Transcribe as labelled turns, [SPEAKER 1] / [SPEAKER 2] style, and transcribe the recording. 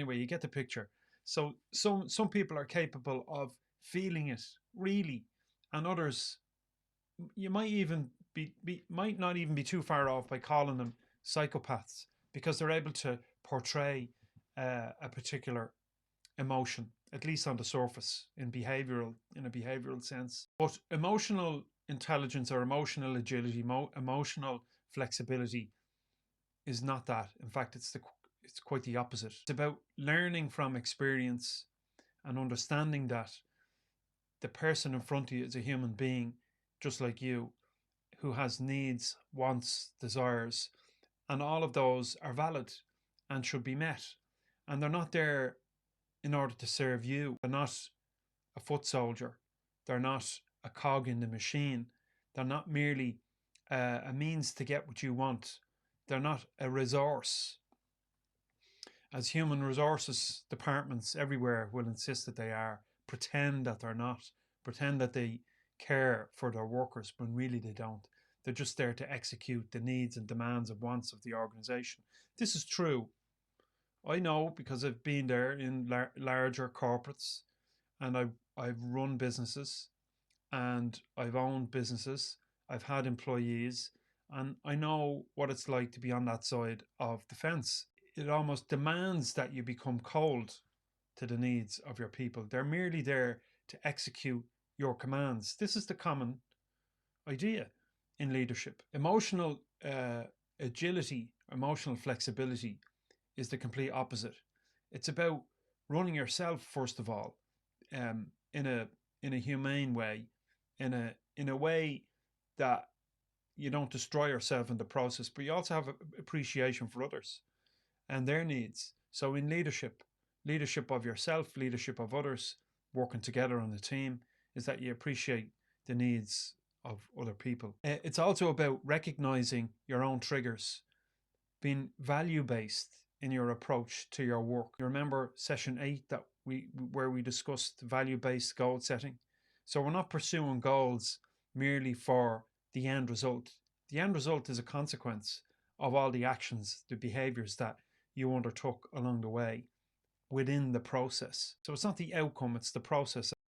[SPEAKER 1] Anyway, you get the picture. So some people are capable of feeling it really, and others, you might not even be too far off by calling them psychopaths, because they're able to portray a particular emotion, at least on the surface, in a behavioral sense. But emotional intelligence or emotional agility, emotional flexibility is not that. In fact, it's quite the opposite. It's about learning from experience and understanding that the person in front of you is a human being just like you, who has needs, wants, desires, and all of those are valid and should be met. And they're not there in order to serve you. They're not a foot soldier. They're not a cog in the machine. They're not merely a means to get what you want. They're not a resource. As human resources departments everywhere will insist that they are, pretend that they're not, pretend that they care for their workers when really they don't. They're just there to execute the needs and demands and wants of the organization. This is true. I know, because I've been there in larger corporates, and I've run businesses, and I've owned businesses. I've had employees, and I know what it's like to be on that side of the fence. It almost demands that you become cold to the needs of your people. They're merely there to execute your commands. This is the common idea in leadership. Emotional agility, emotional flexibility is the complete opposite. It's about running yourself, first of all, in a humane way, in a way that you don't destroy yourself in the process, but you also have appreciation for others and their needs. So in leadership of yourself, leadership of others, working together on the team, is that you appreciate the needs of other people. It's also about recognizing your own triggers, being value-based in your approach to your work. You remember session 8 where we discussed value-based goal setting? So we're not pursuing goals merely for the end result. The end result is a consequence of all the actions, the behaviors that you undertook along the way within the process. So it's not the outcome, it's the process.